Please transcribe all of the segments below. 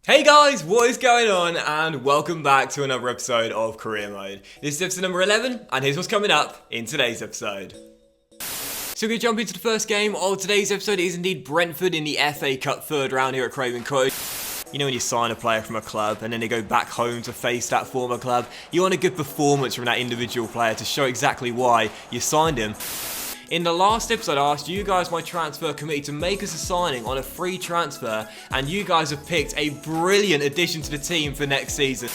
Hey guys, what is going on? And welcome back to another episode of Career Mode. This is episode number 11, and here's what's coming up in today's episode. So we're going to jump into the first game of today's episode. It is indeed Brentford in the FA Cup third round here at Craven Cottage. You know when you sign a player from a club and then they go back home to face that former club, you want a good performance from that individual player to show exactly why you signed him. In the last episode, I asked you guys, my transfer committee, to make us a signing on a free transfer, and you guys have picked a brilliant addition to the team for next season.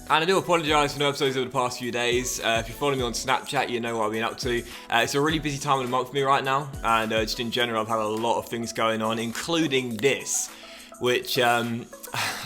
And I do apologise for no episodes over the past few days. If you follow me on Snapchat, you know what I've been up to. It's a really busy time of the month for me right now, and just in general, I've had a lot of things going on, including this, which I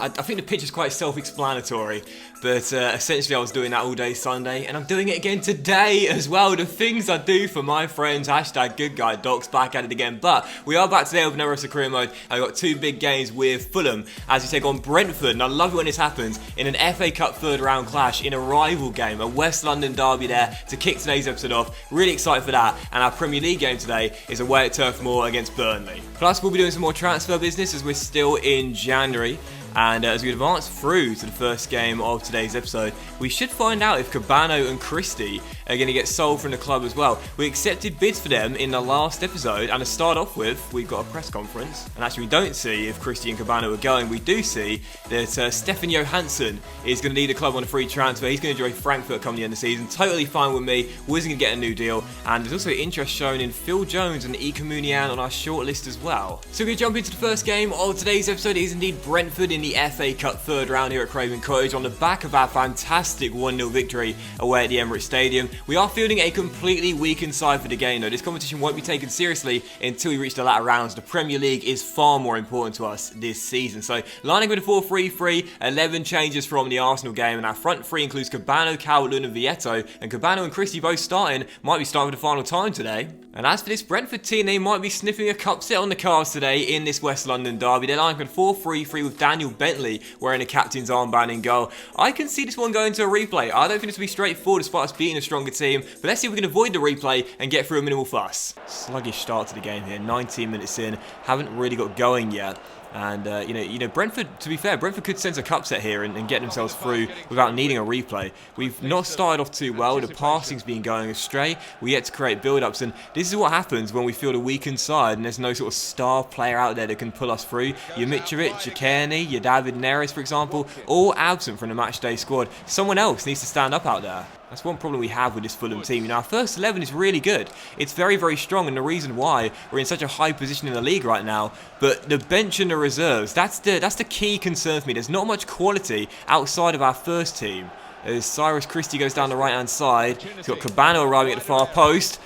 think the picture's quite self-explanatory, but essentially I was doing that all day Sunday, and I'm doing it again today as well. The things I do for my friends, #GoodGuyDocs, back at it again. But we are back today with another episode of Career Mode. I've got two big games with Fulham as we take on Brentford, and I love it when this happens in an FA Cup third round clash in a rival game, a West London derby there to kick today's episode off. Really excited for that, and our Premier League game today is away at Turf Moor against Burnley. Plus we'll be doing some more transfer business as we're still in January. And as we advance through to the first game of today's episode, we should find out if Cabano and Christie are going to get sold from the club as well. We accepted bids for them in the last episode, and to start off with, we've got a press conference. And actually, we don't see if Christie and Cabano are going. We do see that Stefan Johansson is going to lead the club on a free transfer. He's going to join Frankfurt come the end of the season. Totally fine with me. We're going to get a new deal. And there's also interest shown in Phil Jones and Ike Munian on our shortlist as well. So we're going to jump into the first game of today's episode. It is indeed Brentford in the FA Cup third round here at Craven Cottage on the back of our fantastic 1-0 victory away at the Emirates Stadium. We are fielding a completely weakened side for the game though. This competition won't be taken seriously until we reach the latter rounds. The Premier League is far more important to us this season. So lining with a 4-3-3, 11 changes from the Arsenal game, and our front three includes Cabano, Calvert-Lewin and Vieto, and Cabano and Christie both starting, might be starting for the final time today. And as for this Brentford team, they might be sniffing a cup set on the cards today in this West London derby. They're lining with 4-3-3 with Daniel Bentley wearing a captain's armband in goal. I can see this one going to a replay. I don't think this will be straightforward despite us beating a stronger team, but let's see if we can avoid the replay and get through a minimal fuss. Sluggish start to the game here, 19 minutes in, haven't really got going yet. And, you know, Brentford, to be fair, Brentford could sense a cup set here and get themselves through without needing a replay. We've not started off too well. The passing's been going astray. We yet to create build-ups, and this is what happens when we field a weakened side and there's no sort of star player out there that can pull us through. Your Mitrovic, your Kearney, your David Neres, for example, all absent from the matchday squad. Someone else needs to stand up out there. That's one problem we have with this Fulham team. You know, our first 11 is really good. It's very, very strong, and the reason why we're in such a high position in the league right now. But the bench and the reserves, that's the key concern for me. There's not much quality outside of our first team. As Cyrus Christie goes down the right-hand side, he's got Cabano arriving at the far post.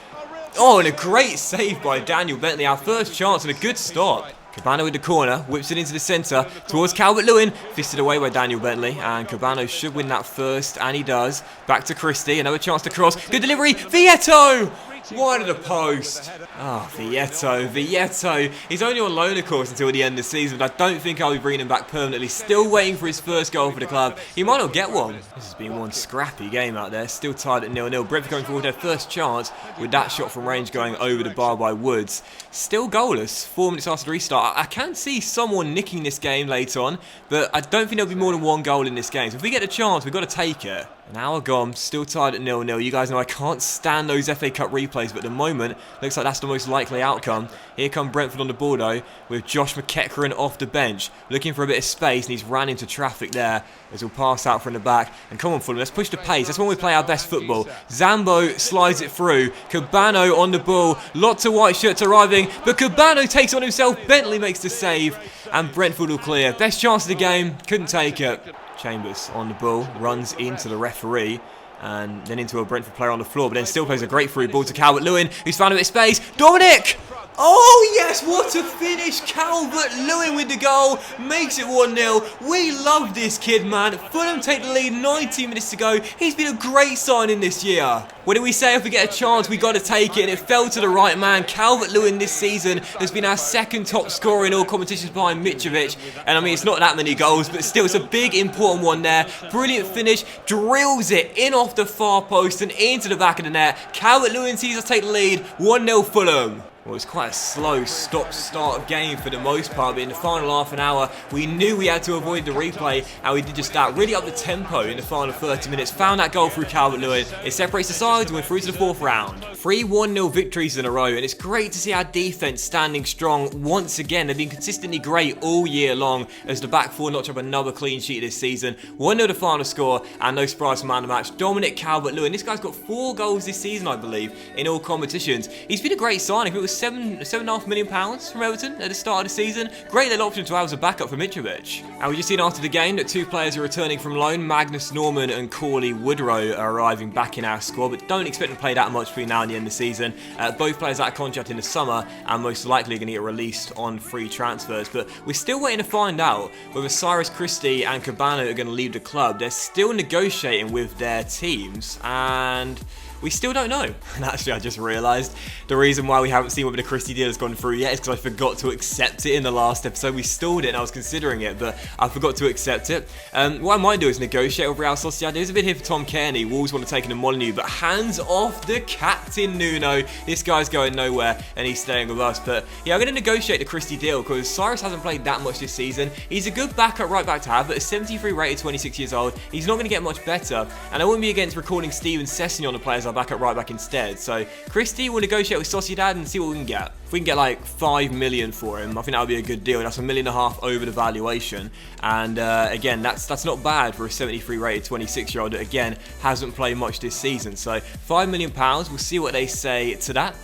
Oh, and a great save by Daniel Bentley. Our first chance and a good stop. Cabano with the corner, whips it into the centre towards Calvert-Lewin, fisted away by Daniel Bentley, and Cabano should win that first, and he does. Back to Christie, another chance to cross, good delivery, Vieto! Wide of the post. Oh, Vieto. He's only on loan, of course, until the end of the season, but I don't think I'll be bringing him back permanently. Still waiting for his first goal for the club. He might not get one. This has been one scrappy game out there. Still tied at 0-0. Brentford going forward their first chance with that shot from range going over the bar by Woods. Still goalless. 4 minutes after the restart. I can see someone nicking this game late on, but I don't think there'll be more than one goal in this game. So if we get a chance, we've got to take it. An hour gone, still tied at 0-0. You guys know I can't stand those FA Cup replays, but at the moment, looks like that's the most likely outcome. Here come Brentford on the ball though, with Josh McEachran off the bench, looking for a bit of space, and he's ran into traffic there as he'll pass out from the back. And come on, Fulham, let's push the pace. That's when we play our best football. Zambo slides it through. Cabano on the ball. Lots of white shirts arriving, but Cabano takes on himself. Bentley makes the save, and Brentford will clear. Best chance of the game, couldn't take it. Chambers on the ball, runs into the referee and then into a Brentford player on the floor, but then still plays a great through ball to Calvert-Lewin, who's found a bit of space. Dominic! Oh yes, what a finish! Calvert-Lewin with the goal, makes it 1-0. We love this kid, man. Fulham take the lead, 19 minutes to go. He's been a great signing this year. What did we say? If we get a chance, we got to take it, and it fell to the right man. Calvert-Lewin this season has been our second top scorer in all competitions behind Mitrovic, and I mean, it's not that many goals, but still, it's a big, important one there. Brilliant finish, drills it in off the far post and into the back of the net. Calvert-Lewin sees us take the lead, 1-0 Fulham. Well, it was quite a slow stop-start game for the most part, but in the final half an hour, we knew we had to avoid the replay, and we did just that. Really up the tempo in the final 30 minutes. Found that goal through Calvert-Lewin. It separates the sides, and we're through to the fourth round. 3 1-0 victories in a row, and it's great to see our defence standing strong once again. They've been consistently great all year long, as the back four notch up another clean sheet this season. 1-0 the final score, and no surprise for man of the match, Dominic Calvert-Lewin. This guy's got 4 goals this season, I believe, in all competitions. He's been a great signing. It was £7.5 million from Everton at the start of the season. Great little option to have as a backup for Mitrovic. And we just seen after the game that 2 players are returning from loan. Magnus Norman and Corley Woodrow are arriving back in our squad, but don't expect them to play that much between now and the end of the season. Both players out of contract in the summer and most likely going to get released on free transfers. But we're still waiting to find out whether Cyrus Christie and Cabano are going to leave the club. They're still negotiating with their teams, and we still don't know. And actually, I just realised the reason why we haven't seen whether the Christie deal has gone through yet is because I forgot to accept it in the last episode. We stalled it and I was considering it, but I forgot to accept it. What I might do is negotiate with Real Sociedad. There's a bit here for Tom Kearney. Wolves want to take him to Molineux, but hands off the captain, Nuno. This guy's going nowhere and he's staying with us. But yeah, I'm going to negotiate the Christie deal because Cyrus hasn't played that much this season. He's a good backup right back to have, but a 73 rated, 26 years old. He's not going to get much better, and I wouldn't be against recalling Steven Sessegnon to play as our backup right back instead. So Christie will negotiate with Sociedad and see what we can get. If we can get like 5 million for him, I think that would be a good deal. That's $1.5 million over the valuation, and again, that's not bad for a 73 rated 26-year-old that again hasn't played much this season. So £5 million, we'll see what they say to that.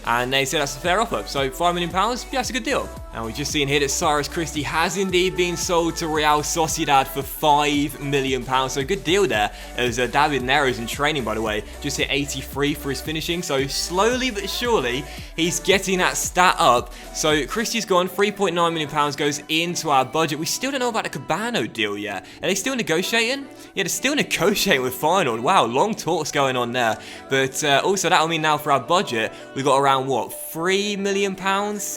And they said that's a fair offer, so £5 million, yeah, that's a good deal. And we've just seen here that Cyrus Christie has indeed been sold to Real Sociedad for £5 million, so a good deal there. As David Nero's in training, by the way, just hit 83 for his finishing, so slowly but surely he's getting that stat up. So Christie's gone, £3.9 million goes into our budget. We still don't know about the Cabano deal yet. Are they still negotiating? Yeah, they're still negotiating with Feyenoord. Wow, long talks going on there. But also that'll mean now for our budget, we've got around what, £3 million?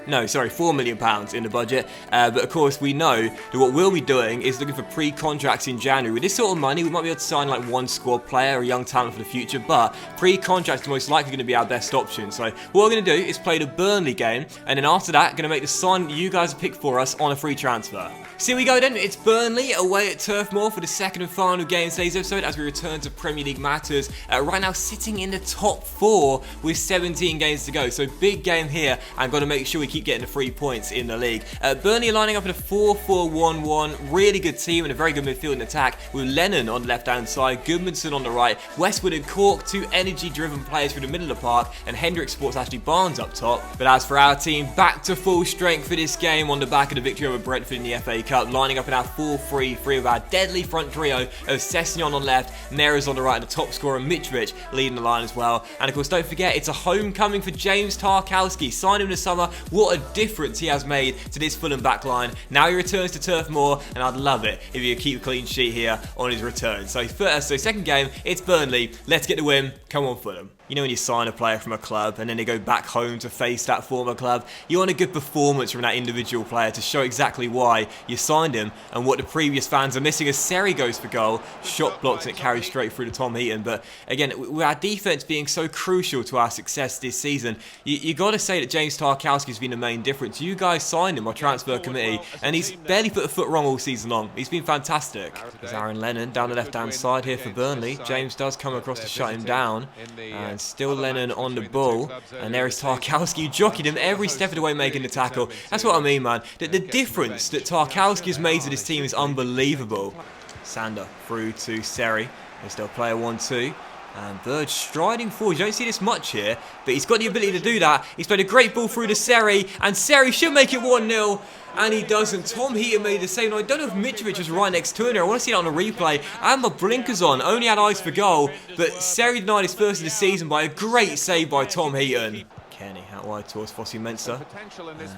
No, sorry, £4 million in the budget. But of course, we know that what we'll be doing is looking for pre-contracts in January. With this sort of money, we might be able to sign like one squad player, a young talent for the future, but pre-contracts are most likely going to be our best option. So what we're going to do is play the Burnley game, and then after that, going to make the sign that you guys have picked for us on a free transfer. So here we go then, it's Burnley away at Turf Moor for the second and final game of today's episode as we return to Premier League matters. Right now sitting in the top 4 with 17 games to go, so big game here and got to make sure we keep getting the 3 points in the league. Burnley are lining up in a 4-4-1-1, really good team and a very good midfield and attack with Lennon on the left hand side, Goodmanson on the right, Westwood and Cork, 2 energy driven players through the middle of the park, and Hendrick supports Ashley Barnes up top. But as for our team, back to full strength for this game on the back of the victory over Brentford in the FA Cup, lining up in our 4-3-3 with our deadly front trio of Sessegnon on left, Neres on the right, and the top scorer Mitrovic leading the line as well. And of course, don't forget, it's a homecoming for James Tarkowski. Signed him this summer. What a difference he has made to this Fulham backline. Now he returns to Turf Moor, and I'd love it if he could keep a clean sheet here on his return. So second game, it's Burnley. Let's get the win. Come on, Fulham. You know when you sign a player from a club and then they go back home to face that former club, you want a good performance from that individual player to show exactly why you signed him and what the previous fans are missing. As Seri goes for goal, shot blocked and it carries straight through to Tom Heaton. But again, with our defence being so crucial to our success this season, you got to say that James Tarkowski has been the main difference. You guys signed him, our transfer committee, and he's barely put a foot wrong all season long. He's been fantastic. There's Aaron Lennon down the left-hand side here for Burnley. James does come across to shut him down. And still Lennon on the ball, and there is Tarkowski jockeying him every step of the way, making the tackle. That's what I mean, man. The difference that Tarkowski has made to this team is unbelievable. Sander through to Seri. There's still player 1-2. And Bird striding forward. You don't see this much here, but he's got the ability to do that. He's played a great ball through to Seri, and Seri should make it 1-0. And he doesn't. Tom Heaton made the save. Now, I don't know if Mitrovic was right next to him there. I want to see that on a replay. I had my blinkers on. Only had eyes for goal. But Seri denied his first of the season by a great save by Tom Heaton. Kenny out wide towards Fossey Mensah.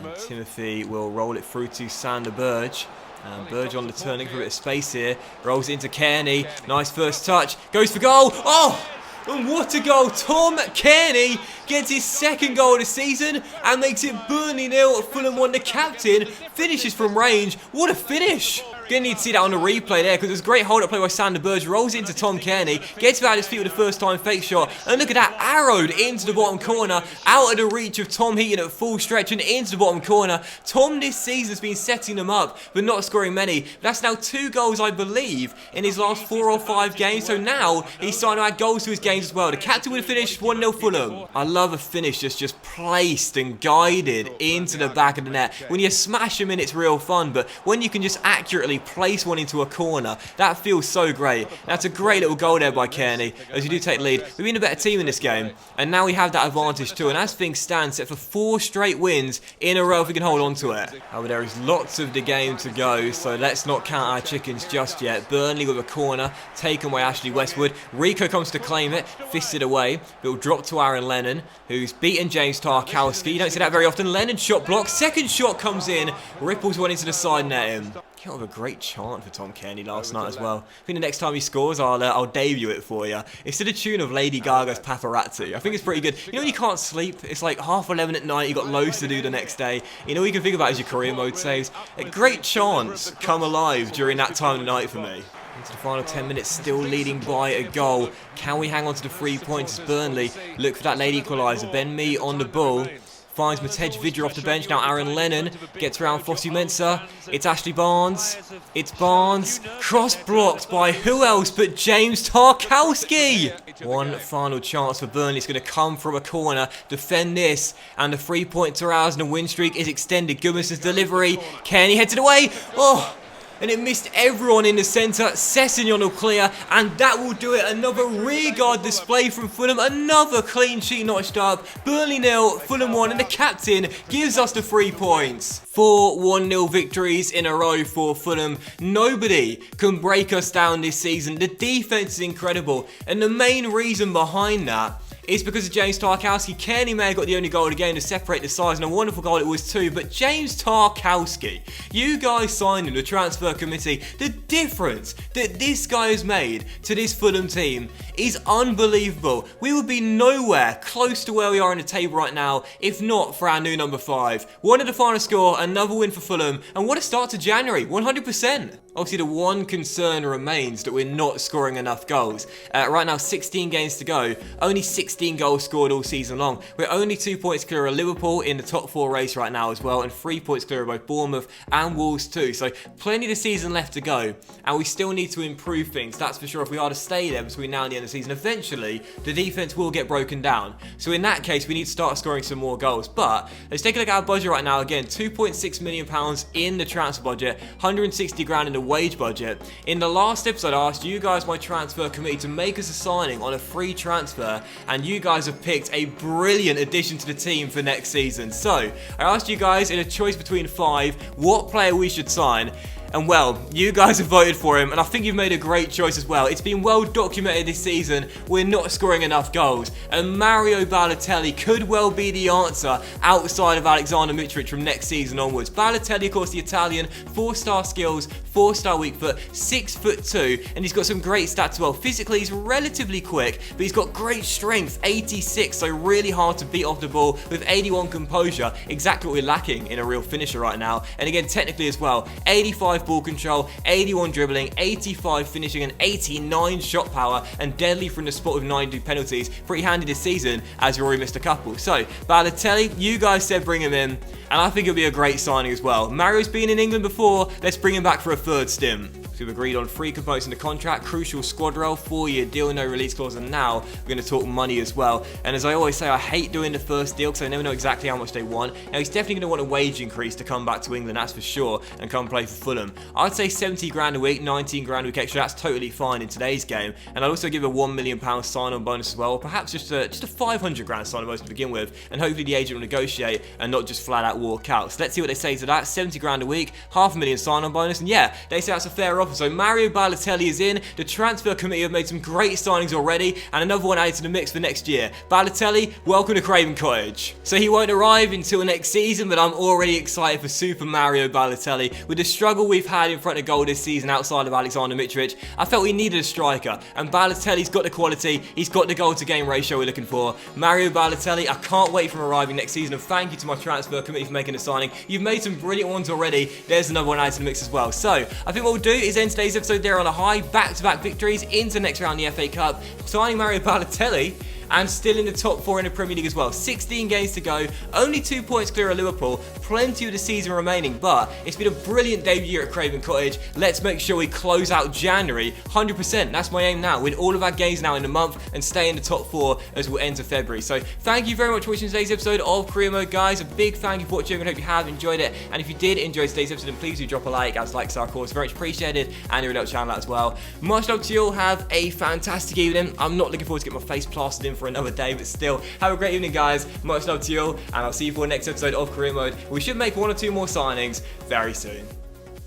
And Timothy will roll it through to Sander Burge. And Burge on the turning for a bit of space here. Rolls it into Kearney. Nice first touch. Goes for goal. Oh! And what a goal! Tom Cairney gets his second goal of the season and makes it Burnley 0, Fulham 1. The captain finishes from range. What a finish! Gonna need to see that on the replay there because there's a great hold-up play by Sander Burge. Rolls into Tom Cairney, gets about his feet with the first time fake shot, and look at that, arrowed into the bottom corner, out of the reach of Tom Heaton at full stretch and into the bottom corner. Tom this season has been setting them up, but not scoring many. That's now 2 goals, I believe, in his last 4 or 5 games, so now he's starting to add goals to his games as well. The captain would have finished 1-0 Fulham. I love a finish that's just placed and guided into the back of the net. When you smash them in, it's real fun, but when you can just accurately place one into a corner, that feels so great. That's a great little goal there by Cairney, as you do take the lead. We've been a better team in this game, and now we have that advantage too, and as things stand, set for 4 straight wins in a row if we can hold on to it. However, there is lots of the game to go, so let's not count our chickens just yet. Burnley with a corner, taken by Ashley Westwood. Rico comes to claim it, fisted away, but will drop to Aaron Lennon, who's beaten James Tarkowski. You don't see that very often. Lennon shot blocked, second shot comes in, ripples one into the side net in. Kind of a great chant for Tom Cairney last night as well. I think the next time he scores, I'll debut it for you. It's to the tune of Lady Gaga's Paparazzi. I think it's pretty good. You know when you can't sleep? It's like 11:30 at night, you've got loads to do the next day. You know all you can think about is your career mode saves. Great chants come alive during that time of the night for me. Into the final 10 minutes, still leading by a goal. Can we hang on to the 3 points as Burnley look for that late equaliser? Ben Mee on the ball. Finds Matej Vidra off the bench. Now Aaron Lennon gets around Fosu Mensah. It's Ashley Barnes. It's Barnes. Cross blocked by who else but James Tarkowski. One final chance for Burnley. It's going to come from a corner. Defend this. And the 3 points are ours and the win streak is extended. Goodmanson's delivery. Cairney heads it away. Oh! And it missed everyone in the centre. Sessegnon will clear, and that will do it. Another rearguard display from Fulham. Another clean sheet notched up. Burnley 0, Fulham 1, and the captain gives us the 3 points. 4 1-0 victories in a row for Fulham. Nobody can break us down this season. The defence is incredible, and the main reason behind that is because of James Tarkowski. Cairney may have got the only goal of the game to separate the sides, and a wonderful goal it was too, but James Tarkowski, you guys signed him, the transfer committee. The difference that this guy has made to this Fulham team is unbelievable. We would be nowhere close to where we are in the table right now if not for our new number 5. 1 at the final score, another win for Fulham, and what a start to January, 100%. Obviously, the one concern remains that we're not scoring enough goals. Right now, 16 games to go, only 16 goals scored all season long. We're only 2 points clear of Liverpool in the top 4 race right now as well, and 3 points clear of both Bournemouth and Wolves too. So plenty of the season left to go, and we still need to improve things, that's for sure. If we are to stay there between now and the end of the season, eventually the defense will get broken down. So in that case, we need to start scoring some more goals. But let's take a look at our budget right now. Again, £2.6 million in the transfer budget, 160 grand in the wage budget. In the last episode, I asked you guys, my transfer committee, to make us a signing on a free transfer, and you guys have picked a brilliant addition to the team for next season. So I asked you guys in a choice between 5 what player we should sign. And well, you guys have voted for him, and I think you've made a great choice as well. It's been well documented this season, we're not scoring enough goals, and Mario Balotelli could well be the answer outside of Alexander Mitrovic from next season onwards. Balotelli, of course, the Italian, 4-star skills, 4-star weak foot, 6'2", and he's got some great stats as well. Physically, he's relatively quick, but he's got great strength, 86, so really hard to beat off the ball, with 81 composure, exactly what we're lacking in a real finisher right now. And again, technically as well, 85 ball control, 81 dribbling, 85 finishing, and 89 shot power, and deadly from the spot with 92 penalties. Pretty handy this season, as we already missed a couple. So, Balotelli, you guys said bring him in, and I think it'll be a great signing as well. Mario's been in England before, let's bring him back for a 3rd stint. So we've agreed on 3 components in the contract, crucial squad role, 4-year deal, no release clause, and now we're going to talk money as well. And as I always say, I hate doing the first deal because I never know exactly how much they want. Now he's definitely going to want a wage increase to come back to England, that's for sure, and come play for Fulham. I'd say 70 grand a week, 19 grand a week extra, that's totally fine in today's game. And I'd also give a £1 million sign-on bonus as well, or perhaps just a 500 grand sign-on bonus to begin with, and hopefully the agent will negotiate and not just flat out walk out. So let's see what they say to that. 70 grand a week, £500,000 sign-on bonus, and yeah, they say that's a fair offer. offer. So Mario Balotelli is in. The transfer committee have made some great signings already, and another one added to the mix for next year. Balotelli, welcome to Craven Cottage. So he won't arrive until next season, but I'm already excited for Super Mario Balotelli. With the struggle we've had in front of goal this season outside of Alexander Mitrovic, I felt we needed a striker, and Balotelli's got the quality, he's got the goal to game ratio we're looking for. Mario Balotelli, I can't wait for him arriving next season, and thank you to my transfer committee for making the signing. You've made some brilliant ones already. There's another one added to the mix as well. So I think what we'll do is end today's episode there on a high, back-to-back victories into the next round of the FA Cup, signing Mario Balotelli, and still in the top 4 in the Premier League as well. 16 games to go, only 2 points clear of Liverpool, plenty of the season remaining, but it's been a brilliant debut at Craven Cottage. Let's make sure we close out January 100%. That's my aim now, win all of our games now in the month and stay in the top 4 as we'll enter February. So thank you very much for watching today's episode of Career Mode, guys. A big thank you for watching, and I hope you have enjoyed it. And if you did enjoy today's episode, then please do drop a like, as likes are of course very much appreciated, and your little channel out as well. Much love to you all. Have a fantastic evening. I'm not looking forward to get my face plastered in for another day, but still, have a great evening, guys. Much love to you all, and I'll see you for the next episode of Career Mode. We should make 1 or 2 more signings very soon.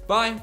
Bye.